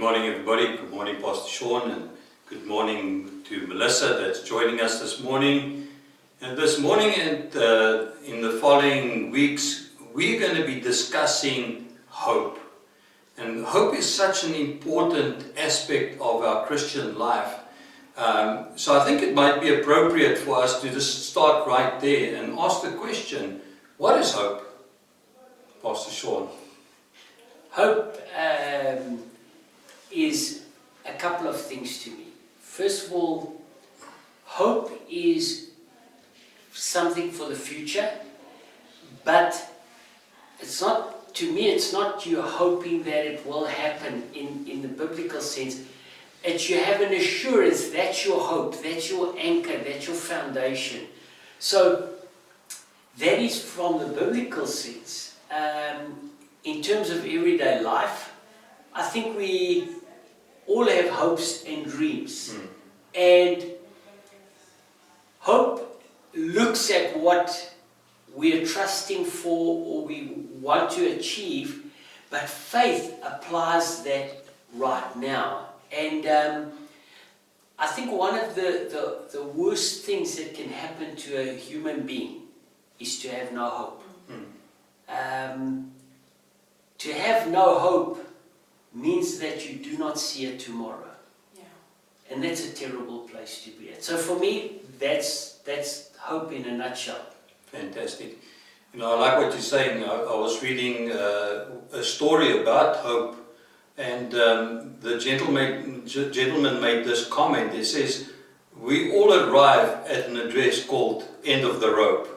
morning, everybody. Good morning, Pastor Sean, and good morning to Melissa that's joining us this morning. And this morning and in the following weeks, we're going to be discussing hope. And hope is such an important aspect of our Christian life. So I think it might be appropriate for us to just start right there and ask the question, what is hope? Pastor Sean. Hope is a couple of things to me. First of all, hope is something for the future, but it's not, to me, it's not you hoping that it will happen in the biblical sense. It's you have an assurance, that's your hope, that's your anchor, that's your foundation. So that is from the biblical sense. In terms of everyday life, I think we all have hopes and dreams. And hope looks at what we are trusting for or we want to achieve, but faith applies that right now. And I think one of the worst things that can happen to a human being is to have no hope. To have no hope means that you do not see a tomorrow. Yeah. And that's a terrible place to be at. So for me, that's hope in a nutshell. Fantastic. You know, I like what you're saying. I was reading a story about hope, and the gentleman made this comment. He says, we all arrive at an address called End of the Rope.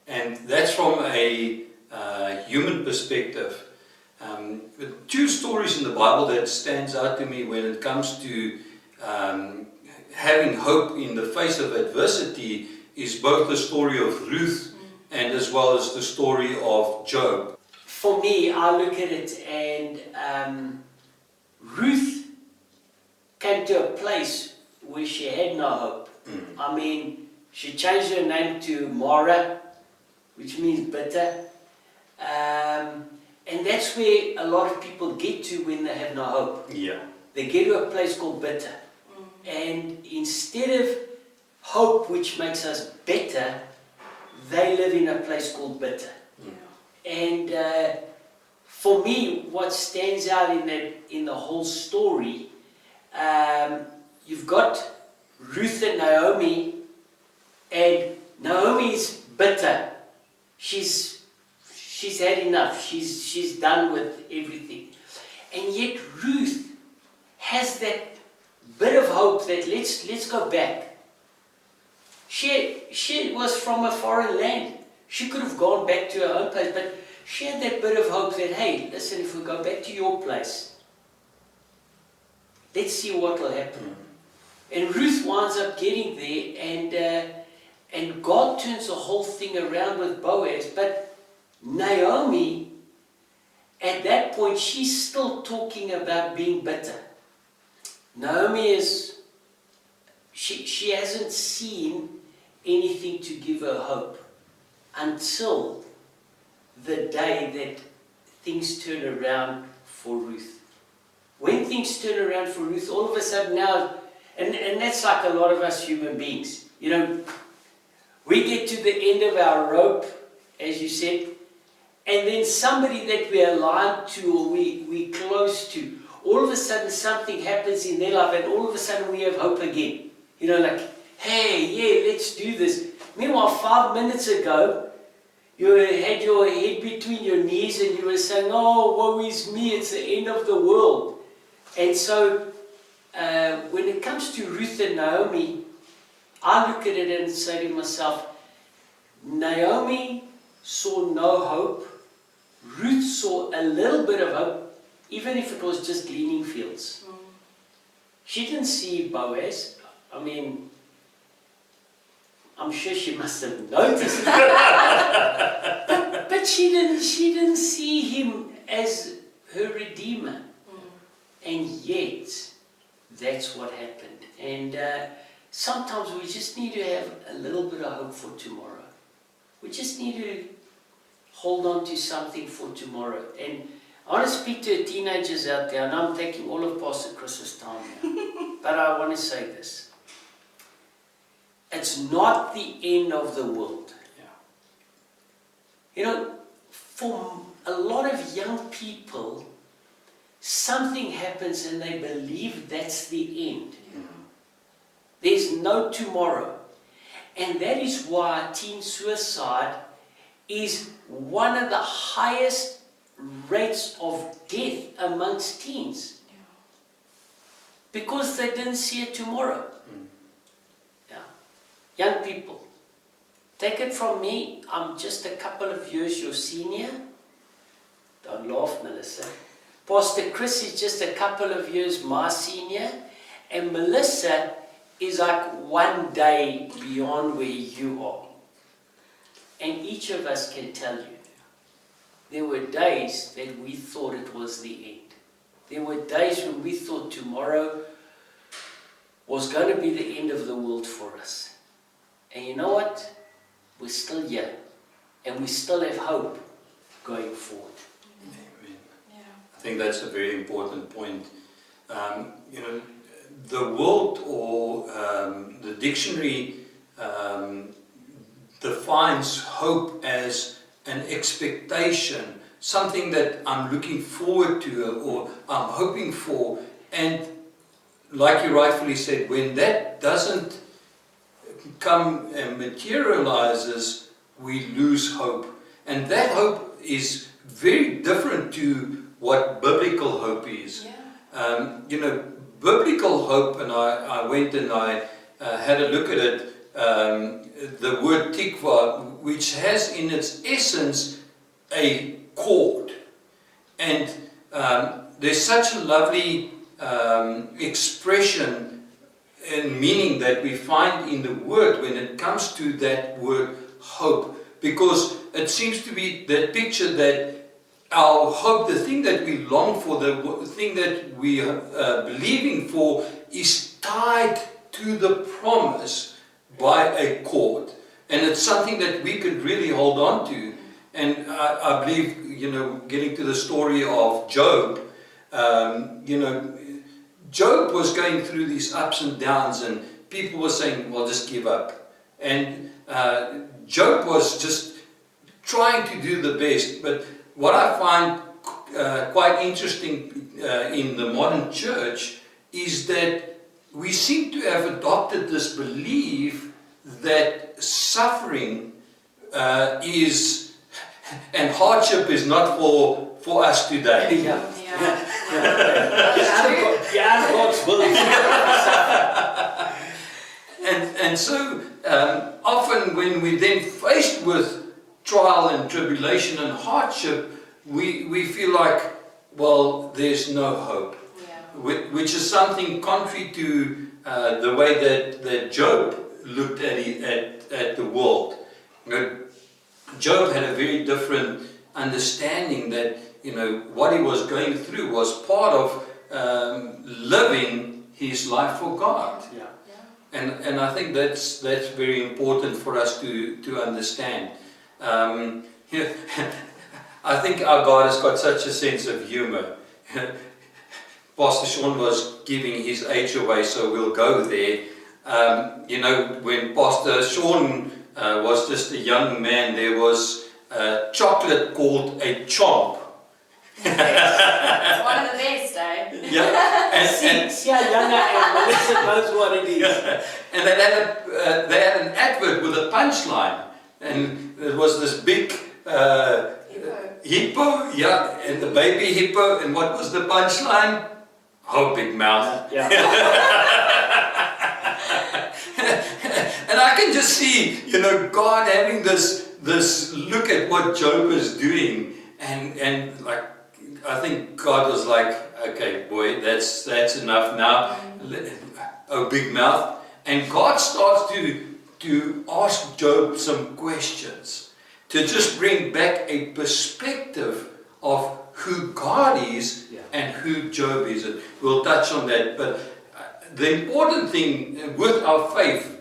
And that's from a human perspective. Two stories in the Bible that stands out to me when it comes to having hope in the face of adversity is both the story of Ruth and as well as the story of Job. For me, I look at it and Ruth came to a place where she had no hope. I mean, she changed her name to Mara, which means bitter. And that's where a lot of people get to when they have no hope. Yeah. They get to a place called bitter. And instead of hope, which makes us better, they live in a place called bitter. Yeah. And for me, what stands out in the whole story, you've got Ruth and Naomi is bitter. She's had enough. She's done with everything. And yet Ruth has that bit of hope that let's go back. She was from a foreign land. She could have gone back to her own place, but she had that bit of hope that, hey, listen, if we go back to your place, let's see what will happen. And Ruth winds up getting there, and God turns the whole thing around with Boaz, but Naomi, at that point, she's still talking about being bitter. Naomi she hasn't seen anything to give her hope until the day that things turn around for Ruth. When things turn around for Ruth, all of a sudden now, and that's like a lot of us human beings, you know, we get to the end of our rope, as you said, and then somebody that we're aligned to or we're close to, all of a sudden something happens in their life and all of a sudden we have hope again. You know, like, hey, yeah, let's do this. Meanwhile, 5 minutes ago, you had your head between your knees and you were saying, oh, woe is me, it's the end of the world. And so, when it comes to Ruth and Naomi, I look at it and say to myself, Naomi saw no hope. Ruth saw a little bit of hope, even if it was just gleaning fields. She didn't see Boaz. I mean, I'm sure she must have noticed but she didn't see him as her redeemer. And yet, that's what happened. And sometimes we just need to have a little bit of hope for tomorrow. We just need to hold on to something for tomorrow. And I want to speak to teenagers out there, and I'm taking all of Pastor Chris's time here. But I want to say this. It's not the end of the world. You know, for a lot of young people, something happens and they believe that's the end. There's no tomorrow. And that is why teen suicide is one of the highest rates of death amongst teens. Because they didn't see it tomorrow. Young people, take it from me, I'm just a couple of years your senior. Don't laugh, Melissa. Pastor Chris is just a couple of years my senior. And Melissa is like one day beyond where you are. And each of us can tell you, there were days that we thought it was the end. There were days when we thought tomorrow was going to be the end of the world for us. And you know what? We're still here. And we still have hope going forward. Amen. I think that's a very important point. You know, the world or the dictionary defines hope as an expectation, something that I'm looking forward to or I'm hoping for. And like you rightfully said, when that doesn't come and materializes, we lose hope. And that hope is very different to what biblical hope is. You know, biblical hope, and I went and I had a look at it, the word tikva, which has in its essence a cord. And there's such a lovely expression and meaning that we find in the word when it comes to that word hope, because it seems to be that picture that our hope, the thing that we long for, the thing that we are believing for, is tied to the promise by a cord, and it's something that we could really hold on to. And I believe, you know, getting to the story of Job, you know, Job was going through these ups and downs, and people were saying, well, just give up. And Job was just trying to do the best. But what I find quite interesting in the modern church is that we seem to have adopted this belief that suffering is, and hardship is not for us today. God's will. And so often when we then faced with trial and tribulation and hardship, we feel like, well, there's no hope. Which is something contrary to the way that Job looked at the world. You know, Job had a very different understanding that, you know, what he was going through was part of living his life for God. And I think that's very important for us to understand. Yeah, I think our God has got such a sense of humor. Pastor Sean was giving his age away, so we'll go there. You know, when Pastor Sean was just a young man, there was a chocolate called a chomp. It's one of the best, eh? Yeah, and Younger, and Melissa knows what it is. and they had an advert with a punchline, and it was this big hippo, yeah, and the baby hippo, and what was the punchline? Oh, big mouth. Yeah. And I can just see, you know, God having this look at what Job is doing, and like, I think God was like, okay, boy, that's enough now. Oh, big mouth. And God starts to ask Job some questions, to just bring back a perspective of who God is and who Job is. And we'll touch on that. But the important thing with our faith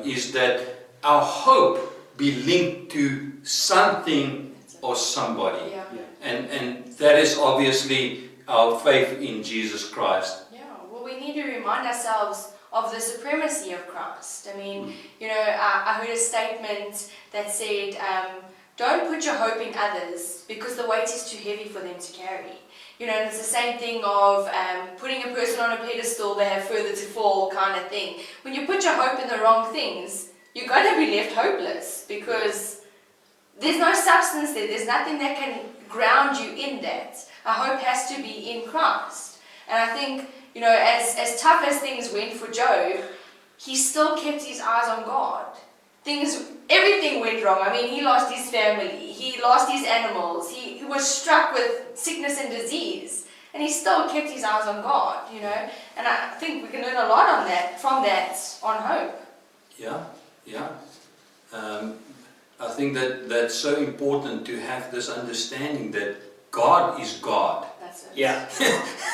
is that our hope be linked to something or somebody. And that is obviously our faith in Jesus Christ. Yeah, well, we need to remind ourselves of the supremacy of Christ. I mean, I heard a statement that said, don't put your hope in others because the weight is too heavy for them to carry. And it's the same thing of putting a person on a pedestal, they have further to fall kind of thing. When you put your hope in the wrong things, you're going to be left hopeless because there's no substance there. There's nothing that can ground you in that. Our hope has to be in Christ. And I think, as tough as things went for Job, he still kept his eyes on God. Everything went wrong. I mean, he lost his family, he lost his animals, he was struck with sickness and disease, and he still kept his eyes on God, And I think we can learn a lot from that on hope. Yeah. I think that's so important to have this understanding that God is God. That's it. Yeah.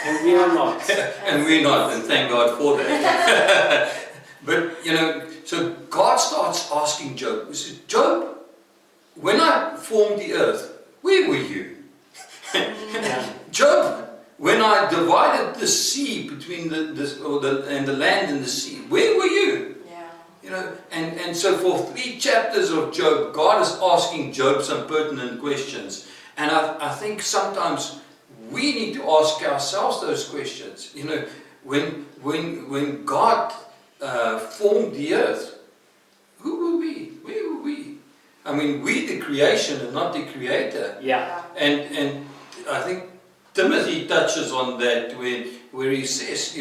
And we are not. And we're not, and thank God for that. But, so God starts asking Job, he says, Job, when I formed the earth, where were you? Job, when I divided the sea between the land and the sea, where were you? Yeah. And so for 3 chapters of Job, God is asking Job some pertinent questions. And I think sometimes we need to ask ourselves those questions. When God formed the earth, who were we? Where were we? I mean, we the creation and not the creator. Yeah. And I think Timothy touches on that where he says,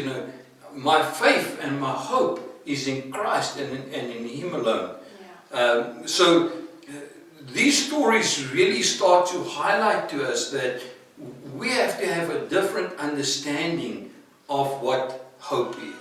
my faith and my hope is in Christ and in Him alone. Yeah. So these stories really start to highlight to us that we have to have a different understanding of what hope is.